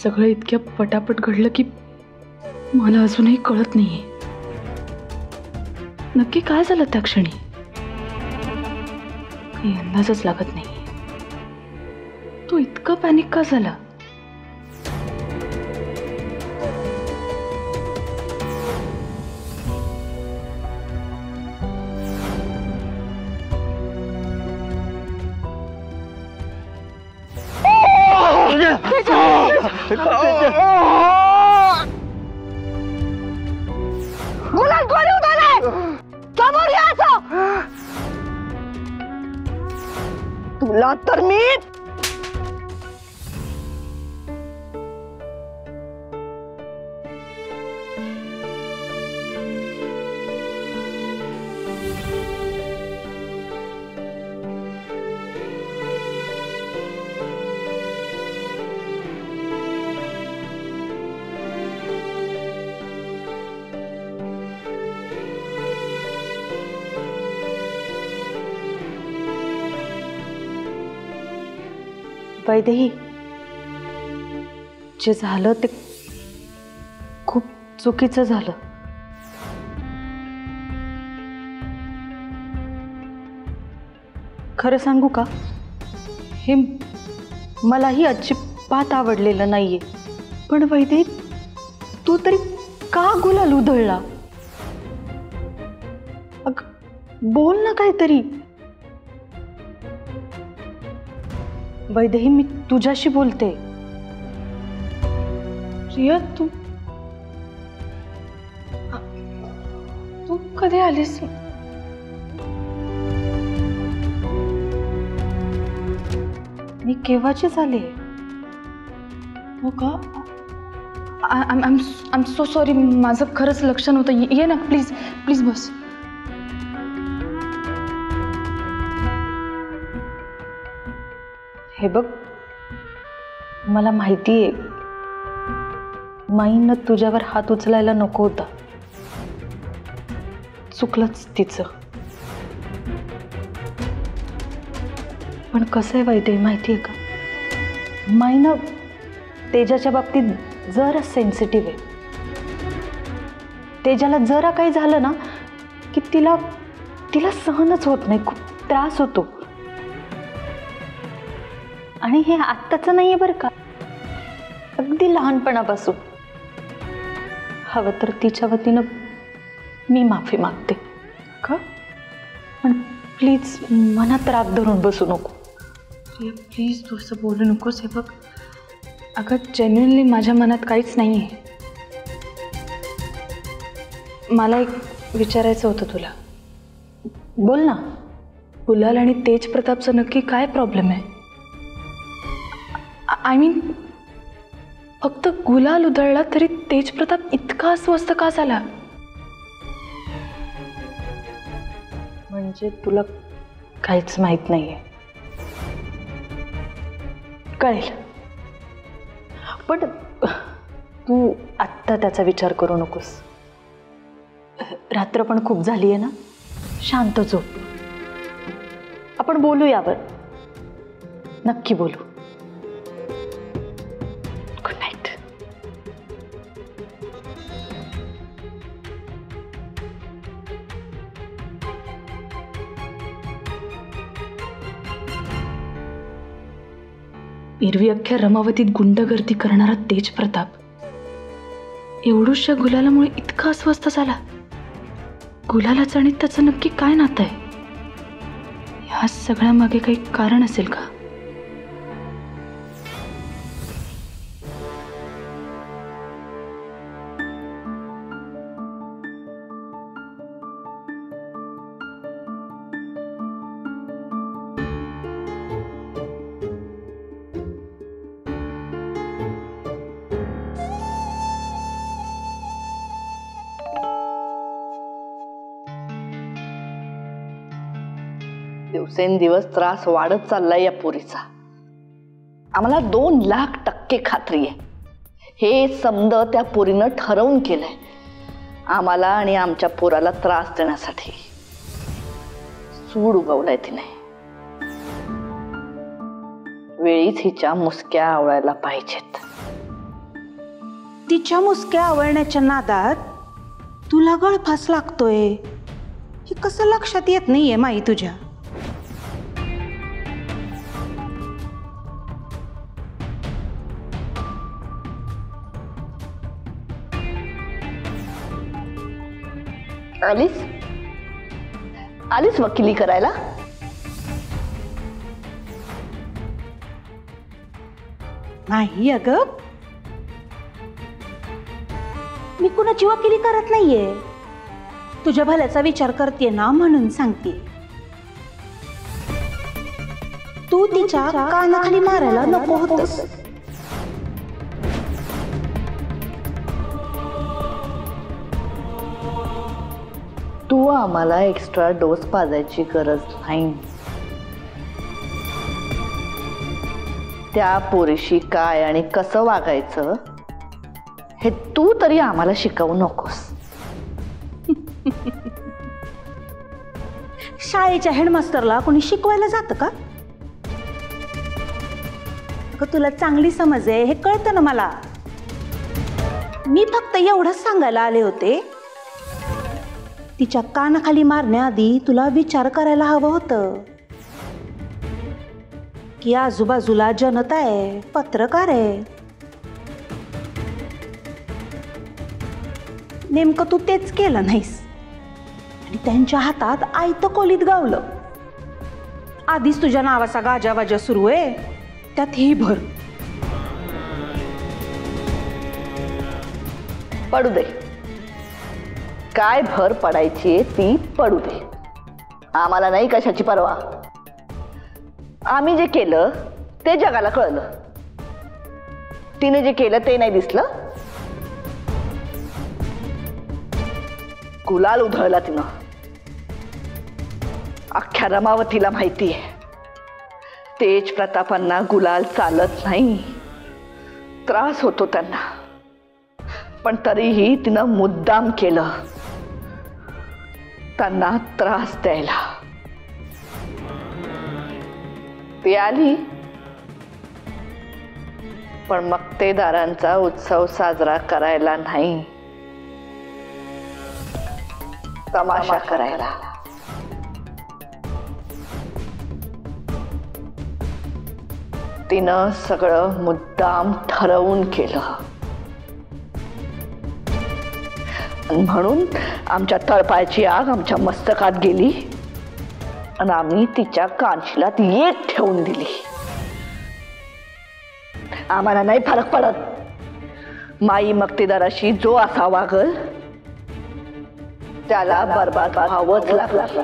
सगळं इतक्या पटापट घडलं की मला अजूनही कळत नाहीये नक्की काय झालं त्या क्षणी. काही अंदाजच लागत नाही. तो इतका पॅनिक का झाला. तुला तर मी वैदेही, जे झालं ते खूप चुकीचं झालं. खरं सांगू का, हे मलाही अजिबात आवडलेलं नाहीये. पण वैदेही, तू तरी का गुलाल उधळला. बोल ना काहीतरी. वैदेही, मी तुझ्याशी बोलते. रिया, तू कधी आलीस. मी केव्हाची झाले. हो का. I am so sorry. माझं खरंच लक्ष नव्हतं. ये ना प्लीज प्लीज बस. हे बघ, मला माहितीये माईनं तुझ्यावर हात उचलायला नको होता. चुकलंच तिचं. पण कसं आहे वैदेही माहितीये का, माईनं तेजाच्या बाबतीत जरा सेन्सिटिव्ह आहे. तेजाला जरा काही झालं ना की तिला सहनच होत नाही. खूप त्रास होतो. आणि हे आत्ताचं नाहीये बरं का, अगदी लहानपणापासून. हवं तर तिच्या वतीनं मी माफी मागते का. पण प्लीज मनात राग धरून बसू नको. प्लीज तू असं बोलू नकोस. हे बघ, अगं जेन्युइनली माझ्या मनात काहीच नाही आहे. मला एक विचारायचं होतं तुला. बोल ना. गुलाल आणि तेज प्रतापचा नक्की काय प्रॉब्लेम आहे. आय मीन, फक्त गुलाल उधळला तरी तेज प्रताप इतका अस्वस्थ का झाला. म्हणजे तुला काहीच माहित नाहीये. कळेल, पण तू आत्ता त्याचा विचार करू नकोस. रात्र पण खूप झाली आहे ना. शांत झोप. आपण बोलू यावर. नक्की बोलू. Good night. एरवी अख्ख्या रमावतीत गुंडगर्दी करणारा तेज प्रताप एवढूशा गुलालामुळे इतका अस्वस्थ झाला. गुलालाचं आणि त्याचं नक्की काय नातं आहे. ह्या सगळ्यामागे काही कारण असेल का. दिवसेंदिवस त्रास वाढत चाललाय या पोरीचा. आम्हाला 2,00,000% खात्री आहे. हे समज त्या पोरीनं ठरवून केलंय आम्हाला आणि आमच्या पोराला त्रास देण्यासाठी. सूड उगवलाय तिने. वेळीच हिच्या मुसक्या आवळायला पाहिजेत. तिच्या मुसक्या आवळण्याच्या नादात तुला गळफास लागतोय हे कसं लक्षात येत नाहीये माई तुझ्या? आलीस आलीस वकिली करायला? नाही अगं, मी कुणाची वकिली करत नाहीये, तुझ्या भल्याचा विचार करते ना म्हणून सांगते. तू तिच्या कानाखाली मारायला नको होतस. तू आम्हाला एक्स्ट्रा डोस पाजायची गरज नाही. त्या पोरीशी काय आणि कसं वागायचं हे तू तरी आम्हाला शिकवू नकोस. शाळेच्या हेडमास्टरला कोणी शिकवायला जातं का? अगं तुला चांगली समज आहे हे कळतं ना मला. मी फक्त एवढंच सांगायला आले होते, तिच्या कानाखाली मारण्याआधी तुला विचार करायला हवं होतं की आजूबाजूला जनता आहे, पत्रकार आहे. नेमकं तू तेच केलं नाहीस आणि त्यांच्या हातात आयतं कोलीत गावलं. आधीच तुझ्या नावाचा गाजावाजा सुरू आहे, त्यात ही भर. पडू दे, काय भर पडायची ती पडू दे. आम्हाला नाही कशाची परवा. आम्ही जे केलं ते जगाला कळलं. तिने जे केलं ते नाही दिसलं. गुलाल उधळला तिनं. अख्ख्या रमावतीला माहिती आहे तेज प्रतापांना गुलाल चालत नाही, त्रास होतो त्यांना. पण तरीही तिनं मुद्दाम केलं त्यांना त्रास द्यायला. ती आली पण मक्तेदारांचा उत्सव साजरा करायला नाही, तमाशा करायला. तिनं सगळं मुद्दाम ठरवून केलं. म्हणून आमच्या तळपायाची आग आमच्या मस्तकात गेली आणि आम्ही तिच्या कानशिलात येत ठेवून दिली. आम्हाला नाही फरक पडत. माई मक्तेदाराशी जो असा वागल त्याला बरबाद व्हावंच लागलं.